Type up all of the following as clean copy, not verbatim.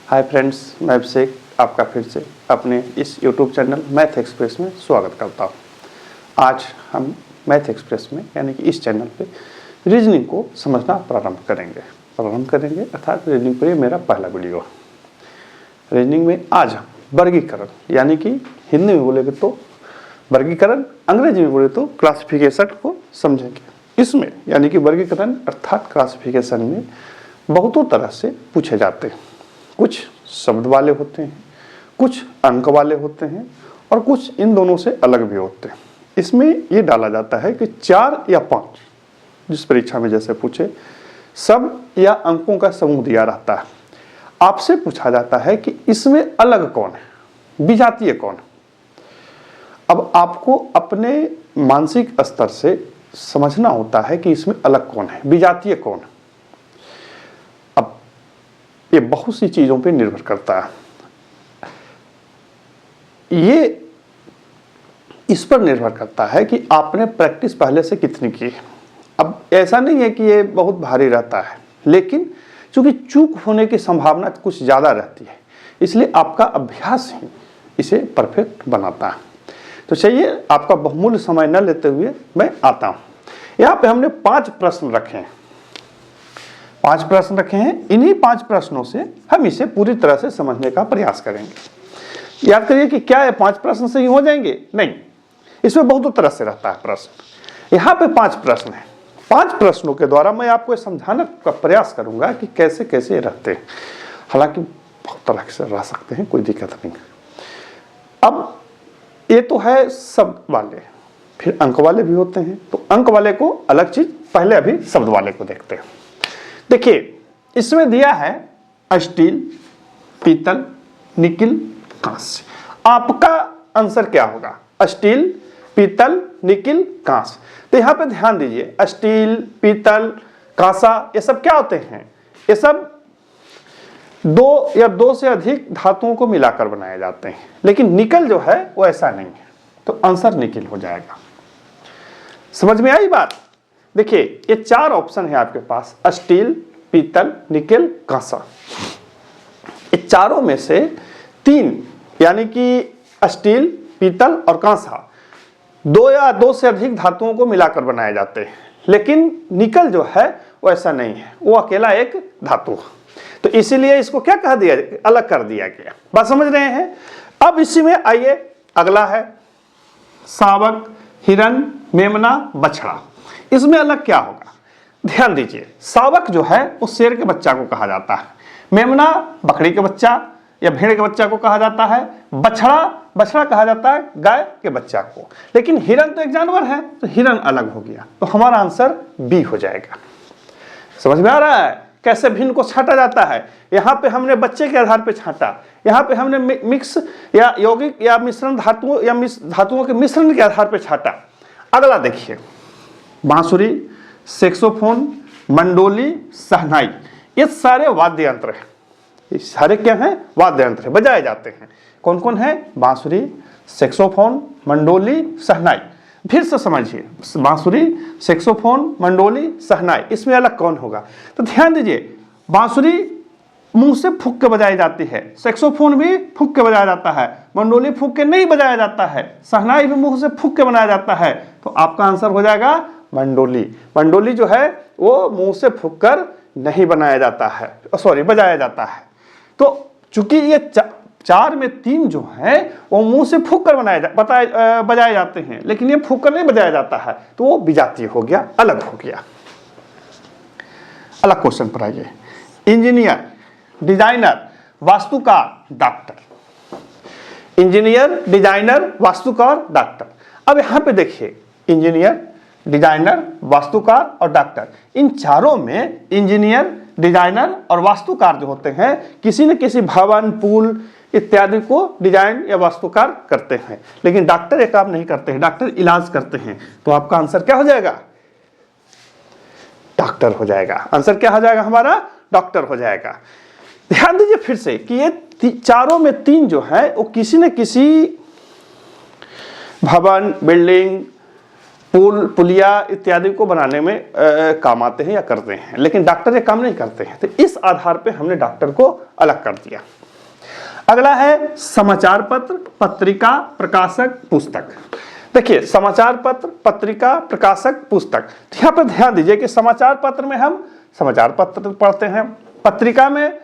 Hi friends, मैं अभिषेक आपका फिर से अपने इस यूट्यूब चैनल मैथ एक्सप्रेस में स्वागत करता हूँ। आज हम मैथ एक्सप्रेस में यानी कि इस चैनल पे रीजनिंग को समझना प्रारंभ करेंगे अर्थात रीजनिंग पर ये मेरा पहला वीडियो है। रीजनिंग में आज हम वर्गीकरण यानी कि हिंदी में बोलेंगे तो वर्गीकरण, अंग्रेजी में बोले तो क्लासिफिकेशन को समझेंगे। इसमें यानी कि वर्गीकरण अर्थात क्लासिफिकेशन में बहुतों तरह से पूछे जाते हैं। कुछ शब्द वाले होते हैं, कुछ अंक वाले होते हैं और कुछ इन दोनों से अलग भी होते हैं। इसमें ये डाला जाता है कि 4 या 5, जिस परीक्षा में जैसे पूछे, शब्द या अंकों का समूह दिया रहता है। आपसे पूछा जाता है कि इसमें अलग कौन है, विजातीय कौन है। अब आपको अपने मानसिक स्तर से समझना होता है कि इसमें अलग कौन है, विजातीय कौन है। ये बहुत सी चीजों पे निर्भर करता है। ये इस पर निर्भर करता है कि आपने प्रैक्टिस पहले से कितनी की है। अब ऐसा नहीं है कि ये बहुत भारी रहता है, लेकिन चूंकि चूक होने की संभावना कुछ ज्यादा रहती है, इसलिए आपका अभ्यास ही इसे परफेक्ट बनाता है। तो चलिए, आपका बहुमूल्य समय न लेते हुए मैं आता हूं। यहाँ पे हमने 5 प्रश्न रखे हैं। 5 प्रश्न रखे हैं। इन्हीं 5 प्रश्नों से हम इसे पूरी तरह से समझने का प्रयास करेंगे। याद करिए कि क्या ये 5 प्रश्न से ही हो जाएंगे? नहीं, इसमें बहुत तरह से रहता है प्रश्न। यहाँ पे 5 प्रश्न हैं। 5 प्रश्नों के द्वारा मैं आपको समझाने का प्रयास करूंगा कि कैसे कैसे रहते हैं। हालांकि बहुत तरह से रह सकते हैं, कोई दिक्कत नहीं। अब ये तो है शब्द वाले, फिर अंक वाले भी होते हैं। तो अंक वाले को अलग चीज, पहले अभी शब्द वाले को देखते हैं। देखिए, इसमें दिया है स्टील, पीतल, निकिल, कांस्य। आपका आंसर क्या होगा? स्टील, पीतल, निकिल, कांस्य। तो यहां पे ध्यान दीजिए, स्टील, पीतल, कांसा, ये सब क्या होते हैं? ये सब 2 या 2 से अधिक धातुओं को मिलाकर बनाए जाते हैं। लेकिन निकल जो है वो ऐसा नहीं है, तो आंसर निकिल हो जाएगा। समझ में आई बात? देखिए, ये 4 ऑप्शन है आपके पास, स्टील, पीतल, निकेल, कांसा। ये चारों में से 3 यानी कि स्टील, पीतल और कांसा 2 या 2 से अधिक धातुओं को मिलाकर बनाए जाते हैं। लेकिन निकल जो है वो ऐसा नहीं है, वो अकेला एक धातु। तो इसीलिए इसको क्या कह दिया, अलग कर दिया गया। बात समझ रहे हैं? अब इसी में आइए, अगला है शावक, हिरन, मेमना, बछड़ा। इसमें अलग क्या होगा? ध्यान दीजिए, शावक जो है वो शेर के बच्चा को कहा जाता है, मेमना बकरी के बच्चा या भेड़ के बच्चा को कहा जाता है, बछड़ा कहा जाता है गाय के बच्चा को। लेकिन हिरन तो एक जानवर है, तो हिरन अलग हो गया। तो हमारा आंसर बी हो जाएगा। समझ में आ रहा है कैसे भिन्न को छांटा जाता है? यहाँ पे हमने बच्चे के आधार पे छांटा, यहाँ पे हमने मिक्स या यौगिक या मिश्रण धातुओं या धातुओं के मिश्रण के आधार पे छांटा। अगला देखिए, बांसुरी, सैक्सोफोन, मंडोली, शहनाई, ये सारे वाद्य यंत्र हैं। ये सारे क्या हैं? वाद्य यंत्र हैं, बजाए जाते हैं। कौन कौन है? बांसुरी, सैक्सोफोन, मंडोली, शहनाई। फिर से समझिए, बांसुरी, सैक्सोफोन, मंडोली, शहनाई, इसमें अलग कौन होगा? तो ध्यान दीजिए, बांसुरी मुंह से फूंक के बजाई जाती है, सैक्सोफोन भी फूंक के बजाया जाता है, मंडोली फूंक के नहीं बजाया जाता है, शहनाई भी मुंह से फूंक के बनाया जाता है। तो आपका आंसर हो जाएगा मंडोली। मंडोली जो है वो मुंह से फूंककर नहीं बनाया जाता है, सॉरी, बजाया जाता है। तो चूंकि ये 4 में 3 जो है वो मुंह से फूंककर बजाए जाते हैं, लेकिन ये फूंककर नहीं बजाया जाता है, तो वो विजातीय हो गया, अलग हो गया। अलग क्वेश्चन पर आइए। इंजीनियर, डिजाइनर, वास्तुकार, डॉक्टर। इंजीनियर, डिजाइनर, वास्तुकार, डॉक्टर। अब यहां पे देखिए, इंजीनियर, डिजाइनर, वास्तुकार और डॉक्टर, इन चारों में इंजीनियर, डिजाइनर और वास्तुकार जो होते हैं, किसी न किसी भवन, पुल इत्यादि को डिजाइन या वास्तुकार करते हैं। लेकिन डॉक्टर ये काम नहीं करते हैं, डॉक्टर इलाज करते हैं। तो आपका आंसर क्या हो जाएगा? डॉक्टर हो जाएगा। आंसर क्या हो जाएगा हमारा? डॉक्टर हो जाएगा। ध्यान दीजिए फिर से कि ये चारों में 3 जो है वो किसी न किसी भवन, बिल्डिंग, पुल, पुलिया इत्यादि को बनाने में काम आते हैं या करते हैं। लेकिन डॉक्टर ये काम नहीं करते हैं। तो इस आधार पे हमने डॉक्टर को अलग कर दिया। अगला है समाचार पत्र, पत्रिका, प्रकाशक, पुस्तक। देखिए समाचार पत्र, पत्रिका, प्रकाशक, पुस्तक, तो यहाँ पर ध्यान दीजिए कि समाचार पत्र में हम समाचार पत्र पढ़ते हैं, पत्रिका में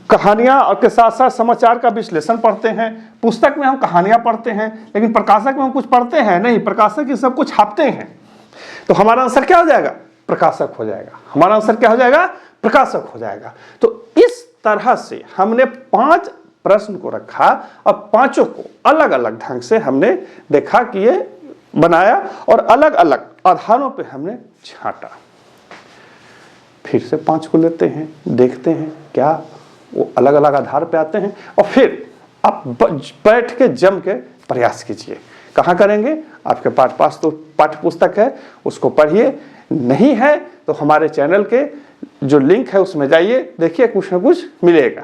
कहानियां और के साथ साथ समाचार का विश्लेषण पढ़ते हैं, पुस्तक में हम कहानियां पढ़ते हैं, लेकिन प्रकाशक में हम कुछ पढ़ते हैं नहीं, प्रकाशक ये सब कुछ छापते हैं। तो हमारा आंसर क्या हो जाएगा? प्रकाशक हो जाएगा। हमारा आंसर क्या हो जाएगा? प्रकाशक हो जाएगा। तो इस तरह से हमने 5 प्रश्न को रखा और पांचों को अलग अलग ढंग से हमने देखा कि ये बनाया और अलग अलग आधारों पे हमने छांटा। फिर से 5 को लेते हैं, देखते हैं क्या वो अलग अलग आधार पे आते हैं, और फिर आप बैठ के जम के प्रयास कीजिए। कहाँ करेंगे? आपके पास तो पाठ्य पुस्तक है, उसको पढ़िए, नहीं है तो हमारे चैनल के जो लिंक है उसमें जाइए, देखिए कुछ ना कुछ मिलेगा।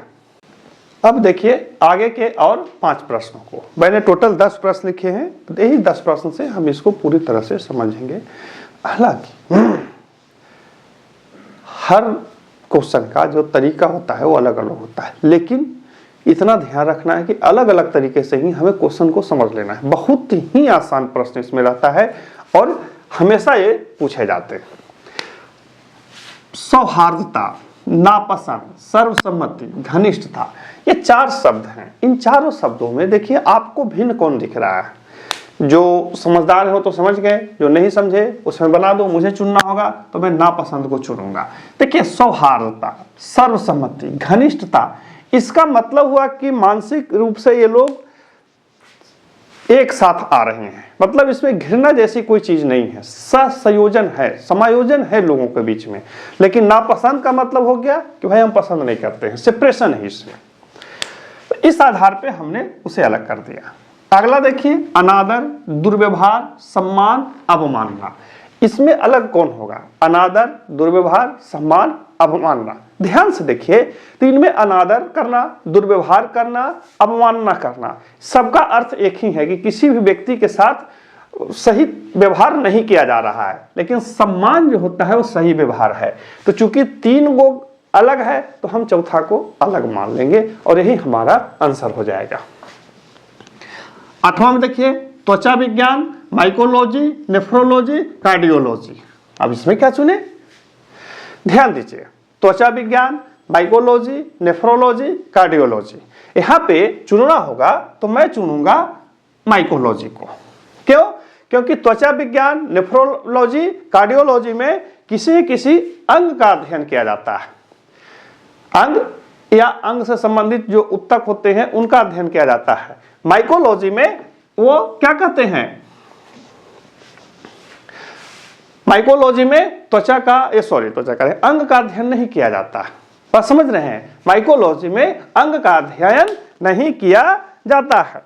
अब देखिए आगे के और 5 प्रश्नों को, मैंने टोटल 10 प्रश्न लिखे हैं, यही 10 प्रश्न से हम इसको पूरी तरह से समझेंगे। हालांकि हर क्वेश्चन का जो तरीका होता है वो अलग अलग होता है, लेकिन इतना ध्यान रखना है कि अलग अलग तरीके से ही हमें क्वेश्चन को समझ लेना है। बहुत ही आसान प्रश्न इसमें रहता है और हमेशा ये पूछे जाते हैं। सौहार्दता, नापसंद, सर्वसम्मति, घनिष्ठता, ये 4 शब्द हैं। इन चारों शब्दों में देखिए आपको भिन्न कौन दिख रहा है। जो समझदार हो तो समझ गए, जो नहीं समझे उसमें बना दो। मुझे चुनना होगा तो मैं नापसंद को चुनूंगा। देखिए सौहार्दता, सर्वसम्मति, घनिष्ठता, इसका मतलब हुआ कि मानसिक रूप से ये लोग एक साथ आ रहे हैं, मतलब इसमें घृणा जैसी कोई चीज नहीं है, सहसंयोजन है, समायोजन है लोगों के बीच में। लेकिन नापसंद का मतलब हो गया कि भाई हम पसंद नहीं करते हैं, सेपरेशन है इसमें। तो इस आधार पे हमने उसे अलग कर दिया। अगला देखिए अनादर, दुर्व्यवहार, सम्मान, अवमानना, इसमें अलग कौन होगा? अनादर, दुर्व्यवहार, सम्मान, अवमानना। ध्यान से देखिए तो इनमें अनादर करना, दुर्व्यवहार करना, अवमानना करना, सबका अर्थ एक ही है कि किसी भी व्यक्ति के साथ सही व्यवहार नहीं किया जा रहा है, लेकिन सम्मान जो होता है वो सही व्यवहार है। तो चूंकि 3 गो अलग है तो हम चौथा को अलग मान लेंगे और यही हमारा आंसर हो जाएगा। 8वां में देखिए त्वचा विज्ञान, माइकोलॉजी, नेफ्रोलॉजी, कार्डियोलॉजी। अब इसमें क्या चुने? ध्यान दीजिए, त्वचा विज्ञान, माइकोलॉजी, नेफ्रोलॉजी, कार्डियोलॉजी। यहां पे चुनना होगा तो मैं चुनूंगा माइकोलॉजी को। क्यों? क्योंकि त्वचा विज्ञान, नेफ्रोलॉजी, कार्डियोलॉजी में किसी अंग का अध्ययन किया जाता है। अंग या अंग से संबंधित जो ऊतक होते हैं उनका अध्ययन किया जाता है। माइकोलॉजी में वो क्या कहते हैं? माइकोलॉजी में त्वचा का अंग का अध्ययन नहीं किया जाता है। बस समझ रहे हैं, माइकोलॉजी में अंग का अध्ययन नहीं किया जाता है।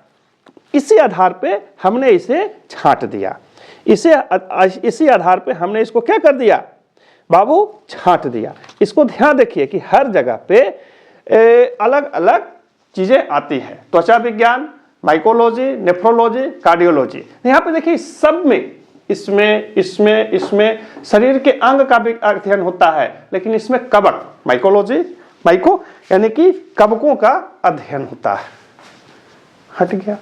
इसी आधार पे हमने इसे छांट दिया। इसी आधार पे हमने इसको क्या कर दिया बाबू? छांट दिया। इसको ध्यान देखिए कि हर जगह पे अलग अलग चीजें आती है। त्वचा विज्ञान, माइकोलॉजी, नेफ्रोलॉजी, कार्डियोलॉजी। यहाँ पे देखिए सब में इसमें शरीर के अंग का भी अध्ययन होता है, लेकिन इसमें कवक, माइको यानी कि कवकों का अध्ययन होता है। हट गया,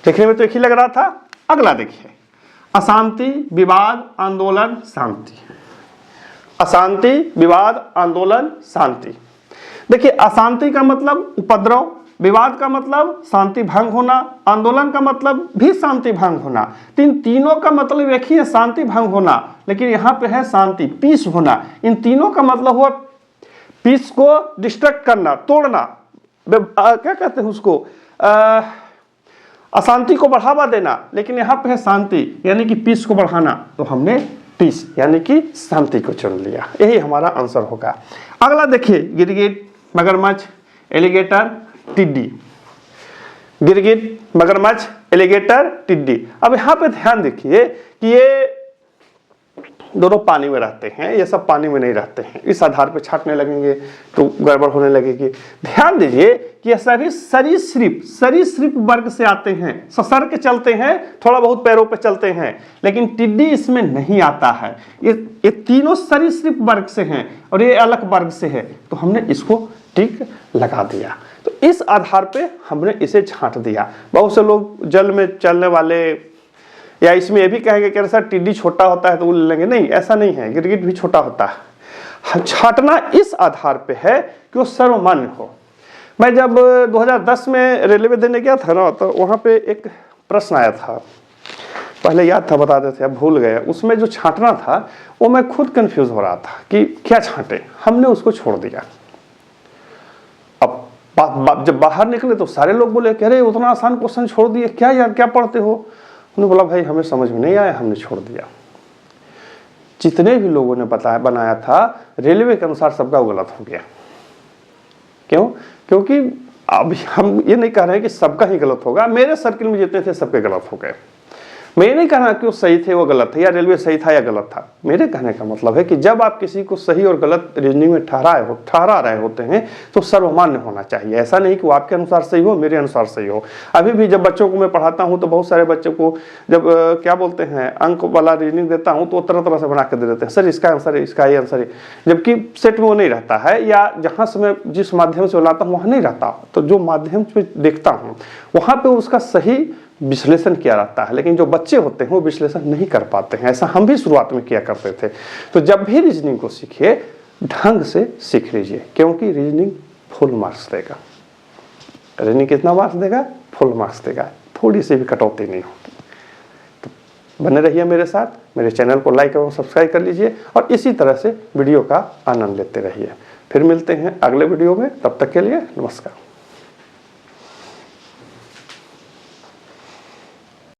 देखने में तो एक ही लग रहा था। अगला देखिए अशांति, विवाद, आंदोलन, शांति। अशांति, विवाद, आंदोलन, शांति। देखिए अशांति का मतलब उपद्रव, विवाद का मतलब शांति भंग होना, आंदोलन का मतलब भी शांति भंग होना। तीनों का मतलब एक ही है, शांति भंग होना, लेकिन यहाँ पे है शांति, पीस होना। इन तीनों का मतलब हुआ पीस को डिस्ट्रक्ट करना, तोड़ना, क्या कहते हैं उसको, अशांति को बढ़ावा देना। लेकिन यहाँ पे है शांति यानी कि पीस को बढ़ाना, तो हमने पीस यानी कि शांति को चुन लिया। यही हमारा आंसर होगा। अगला देखिए गिरगिट, मगरमच्छ, एलिगेटर, टिड्डी। गिरगिट, मगरमच्छ, एलिगेटर, टिड्डी। अब यहाँ पे ध्यान देखिए कि ये दोनों पानी में रहते हैं, ये सब पानी में नहीं रहते हैं। इस आधार पे छांटने लगेंगे तो गड़बड़ होने लगेगी। ध्यान दीजिए कि ये सभी सरीसृप वर्ग से आते हैं, ससर के चलते हैं, थोड़ा बहुत पैरों पे चलते हैं, लेकिन टिड्डी इसमें नहीं आता है। ये तीनों सरीसृप वर्ग से हैं और ये अलग वर्ग से है, तो हमने इसको टिक लगा दिया। तो इस आधार पे हमने इसे छांट दिया। बहुत से लोग जल में चलने वाले या इसमें ये भी कहेंगे कि सर टिड्डी छोटा होता है तो वो ले लेंगे, नहीं ऐसा नहीं है, गिरगिट भी छोटा होता है। छांटना इस आधार पे है कि वो सर्वमान्य हो। मैं जब 2010 में रेलवे देने गया था ना, तो वहाँ पे एक प्रश्न आया था, पहले याद था बता देते, अब भूल गए। उसमें जो छांटना था वो मैं खुद कंफ्यूज हो रहा था कि क्या छांटे, हमने उसको छोड़ दिया। अब जब बाहर निकले तो सारे लोग बोले कह रहे उतना आसान क्वेश्चन छोड़ दिए, क्या यार क्या पढ़ते हो। उन्होंने बोला भाई हमें समझ में नहीं आया, हमने छोड़ दिया। जितने भी लोगों ने बनाया था रेलवे के अनुसार सबका गलत हो गया। क्यों? क्योंकि अभी हम ये नहीं कह रहे हैं कि सबका ही गलत होगा, मेरे सर्किल में जितने थे सबके गलत हो गए। मैं ये नहीं कह रहा कि वो सही थे वो गलत थे, या रेलवे सही था या गलत था। मेरे कहने का मतलब है कि जब आप किसी को सही और गलत रीजनिंग में ठहरा रहे होते हैं तो सर्वमान्य होना चाहिए। ऐसा नहीं कि वो आपके अनुसार सही हो, मेरे अनुसार सही हो। अभी भी जब बच्चों को मैं पढ़ाता हूँ तो बहुत सारे बच्चों को जब क्या बोलते हैं अंक वाला रीजनिंग देता हूँ तो तरह तरह से बना कर दे देते हैं, सर इसका आंसर है, इसका ये आंसर है, जबकि सेट में वो नहीं रहता है, या जहाँ से मैं जिस माध्यम से लाता हूँ वहाँ नहीं रहता। तो जो माध्यम से देखता हूँ वहाँ पर उसका सही विश्लेषण किया रहता है, लेकिन जो बच्चे होते हैं वो विश्लेषण नहीं कर पाते हैं। ऐसा हम भी शुरुआत में किया करते थे। तो जब भी रीजनिंग को सीखिए ढंग से सीख लीजिए, क्योंकि रीजनिंग फुल मार्क्स देगा। रीजनिंग कितना मार्क्स देगा? फुल मार्क्स देगा, थोड़ी सी भी कटौती नहीं होगी। तो बने रहिए मेरे साथ, मेरे चैनल को लाइक और सब्सक्राइब कर लीजिए और इसी तरह से वीडियो का आनंद लेते रहिए। फिर मिलते हैं अगले वीडियो में, तब तक के लिए नमस्कार।